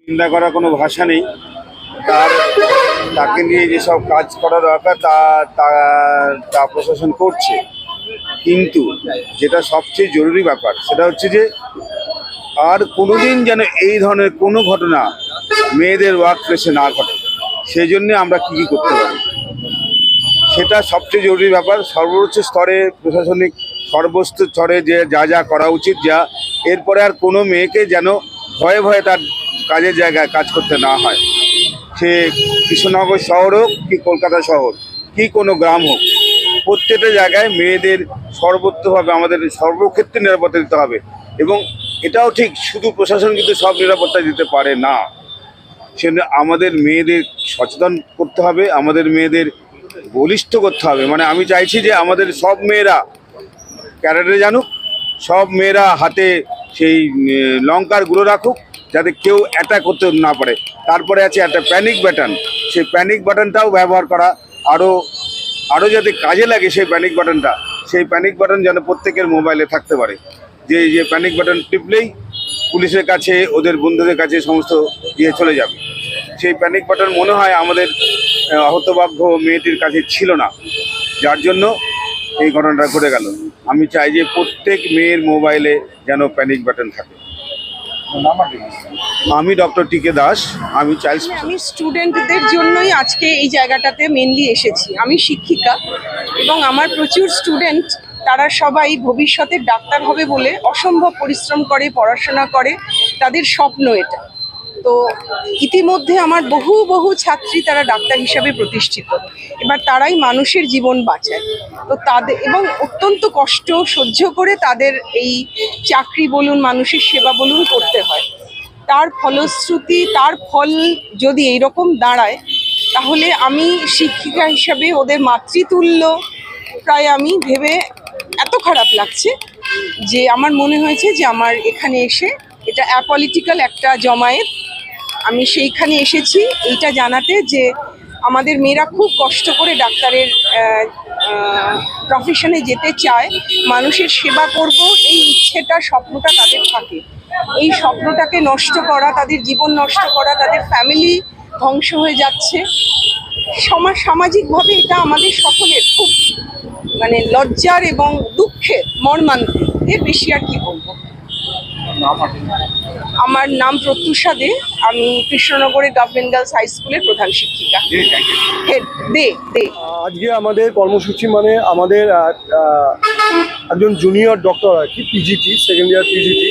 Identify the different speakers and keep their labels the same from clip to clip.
Speaker 1: নিন্দা করার কোনো ভাষা নেই। তার তাকে নিয়ে যেসব কাজ করা দরকার তা তা তা প্রশাসন করছে, কিন্তু যেটা সবচেয়ে জরুরি ব্যাপার সেটা হচ্ছে যে আর কোনোদিন যেন এই ধরনের কোনো ঘটনা মেয়েদের ওয়ার্ক প্লেসে না ঘটে। সেই জন্যে আমরা কী কী করতে পারি সেটা সবচেয়ে জরুরি ব্যাপার। সর্বোচ্চ স্তরে প্রশাসনিক সর্বোচ্চ স্তরে যে যা যা করা উচিত, যা এরপরে আর কোনো মেয়েকে যেন ভয়ে ভয়ে তার কাজের জায়গায় কাজ করতে না হয়। সে কৃষ্ণনগর শহর হোক কি কলকাতা শহর কি কোনো গ্রাম হোক, প্রত্যেকটা জায়গায় মেয়েদের সর্বোচ্চভাবে আমাদের সর্বক্ষেত্রে নিরাপত্তা দিতে হবে। এবং এটাও ঠিক, শুধু প্রশাসন কিন্তু সব নিরাপত্তা দিতে পারে না। সেজন্য আমাদের মেয়েদের সচেতন করতে হবে, আমাদের মেয়েদের বলিষ্ঠ করতে হবে। মানে আমি চাইছি যে আমাদের সব মেয়েরা ক্যারাটে জানুক, সব মেয়েরা হাতে সেই লঙ্কার গুঁড়ো রাখুক, যাতে কেউ অ্যাটাক করতে না পারে। তারপরে আছে একটা প্যানিক বাটন, সেই প্যানিক বাটনটাও ব্যবহার করা আরও যাতে কাজে লাগে। সেই প্যানিক বাটন যেন প্রত্যেকের মোবাইলে থাকতে পারে, যে প্যানিক বাটন টিপলেই পুলিশের কাছে, ওদের বন্ধুদের কাছে সমস্ত চলে যাবে। সেই প্যানিক বাটন মনে হয় আমাদের হতভাগ্য মেয়েটির কাছে ছিল না, যার জন্য এই ঘটনাটা ঘটে গেল। আমি চাই যে প্রত্যেক মেয়ের মোবাইলে যেন প্যানিক বাটন থাকে। আমি ডক্টর টিকে দাস, আমি চাইল্ড
Speaker 2: আমি স্টুডেন্টদের জন্যই আজকে এই জায়গাটাতে মেনলি এসেছি। আমি শিক্ষিকা এবং আমার প্রচুর স্টুডেন্ট, তারা সবাই ভবিষ্যতে ডাক্তার হবে বলে অসম্ভব পরিশ্রম করে, পড়াশোনা করে, তাদের স্বপ্ন এটা। তো ইতিমধ্যে আমার বহু বহু ছাত্রী তারা ডাক্তার হিসাবে প্রতিষ্ঠিত, এবার তারাই মানুষের জীবন বাঁচায়। তো তাদের এবং অত্যন্ত কষ্ট সহ্য করে তাদের এই চাকরি বলুন, মানুষের সেবা বলুন করতে হয়। তার ফলশ্রুতি, তার ফল যদি এইরকম দাঁড়ায়, তাহলে আমি শিক্ষিকা হিসাবে ওদের মাতৃতুল্য প্রায় আমি ভেবে এত খারাপ লাগছে যে আমার মনে হয়েছে যে আমার এখানে এসে, এটা অ্যাপলিটিক্যাল একটা জমায়েত, আমি সেইখানে এসেছি এইটা জানাতে যে আমাদের মেয়েরা খুব কষ্ট করে ডাক্তারের প্রফেশনে যেতে চায়, মানুষের সেবা করব এই ইচ্ছেটা, স্বপ্নটা তাদের থাকে। এই স্বপ্নটাকে নষ্ট করা, তাদের জীবন নষ্ট করা, তাদের ফ্যামিলি ধ্বংস হয়ে যাচ্ছে। সামাজিকভাবে এটা আমাদের সকলের খুব লজ্জার এবং দুঃখের, মর্মান্তিক, এর বেশি আর কি বলবো। আমার নাম প্রত্যুষা দে, আমি কৃষ্ণনগরের গভর্নমেন্ট গার্লস হাই স্কুলের প্রধান শিক্ষিকা।
Speaker 3: আজকে আমাদের কর্মসূচি আমাদের একজন জুনিয়র ডক্টর আর কি, PGT, second year PGT,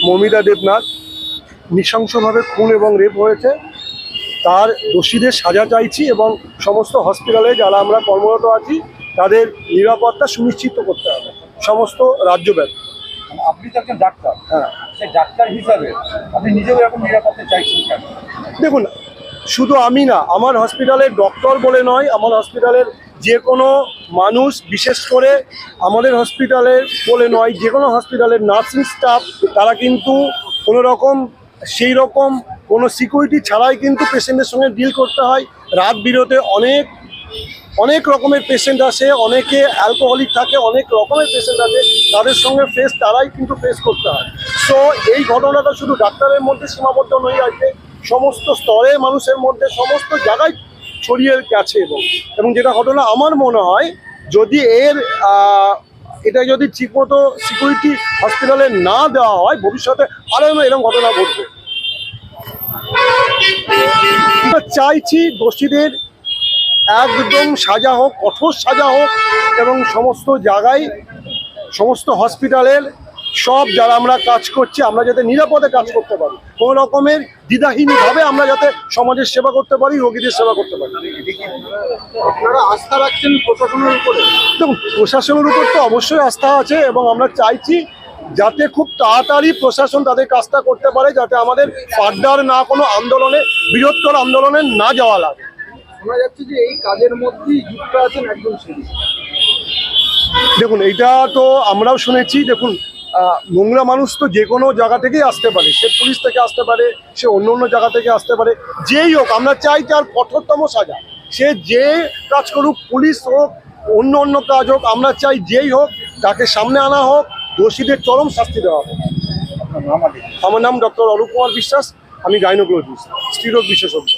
Speaker 3: Moumita Debnath নৃশংসভাবে খুন এবং রেপ হয়েছে। তার দোষীদের সাজা চাইছি এবং সমস্ত হসপিটালে যারা আমরা কর্মরত আছি তাদের নিরাপত্তা সুনিশ্চিত করতে হবে সমস্ত রাজ্যব্যাপী।
Speaker 4: আপনি তো একজন ডাক্তার, হ্যাঁ, সেই ডাক্তার হিসাবে আপনি নিজেও এরকম নিরাপত্তা চাইছেন কেন?
Speaker 3: দেখুন, শুধু আমি না, আমার হসপিটালের ডক্টর বলে নয়, আমার হসপিটালের যে কোনো মানুষ, বিশেষ করে আমাদের হসপিটালের বলে নয়, যে কোনো হসপিটালের নার্সিং স্টাফ, তারা কিন্তু কোনো রকম সেই রকম কোনো সিকিউরিটি ছাড়াই কিন্তু পেশেন্টের সঙ্গে ডিল করতে হয়। রাত বিরতে অনেক রকমের পেশেন্ট আসে, অনেকে অ্যালকোহলিক থাকে, অনেক রকমের পেশেন্ট আছে, তাদের সঙ্গে তারাই কিন্তু ফেস করতে হয়। সো এই ঘটনাটা শুধু ডাক্তারের মধ্যে সীমাবদ্ধ নয়, আছে সমস্ত স্তরের মানুষের মধ্যে, সমস্ত জায়গায় ছড়িয়ে গেছে। এবং যেটা ঘটনা আমার মনে হয়, যদি এটা যদি ঠিকমতো সিকিউরিটি হসপিটালে না দেওয়া হয়, ভবিষ্যতে আরও এরকম ঘটনা ঘটবে। আমরা চাইছি দোষীদের একদম সাজা হোক, কঠোর সাজা হোক, এবং সমস্ত জায়গায়, সমস্ত হসপিটালের সব যারা আমরা কাজ করছি, আমরা যাতে নিরাপদে কাজ করতে পারি, কোনো রকমের দ্বিধাহীনভাবে আমরা যাতে সমাজের সেবা করতে পারি, রোগীদের সেবা করতে পারি।
Speaker 4: আপনারা আস্থা রাখছেন প্রশাসনের উপরে?
Speaker 3: দেখুন, প্রশাসনের উপর তো অবশ্যই আস্থা আছে এবং আমরা চাইছি যাতে খুব তাড়াতাড়ি প্রশাসন তাদের কাজটা করতে পারে, যাতে আমাদের ফার্দার না কোনো আন্দোলনে, বৃহত্তর আন্দোলনে না যাওয়া লাগে।
Speaker 4: শোনা যাচ্ছে যে এই কাজের মধ্যেই যুক্ত আছেন একজন শিল্পী।
Speaker 3: দেখুন, এইটা তো আমরাও শুনেছি। দেখুন, নোংরা মানুষ তো যে কোনো জায়গা থেকেই আসতে পারে, সে পুলিশ থেকে আসতে পারে, সে অন্য জায়গা থেকে আসতে পারে, যেই হোক। আমরা চাই তার কঠোরতম সাজা, সে যে কাজ করুক, পুলিশ হোক, অন্য কাজ হোক, আমরা চাই যেই হোক তাকে সামনে আনা হোক, দোষীদের চরম শাস্তি দেওয়া হোক। আমার নাম ডক্টর অরূপ কুমার বিশ্বাস, আমি গাইনোকোলজিস্ট, স্ত্রীরোগ বিশেষজ্ঞ।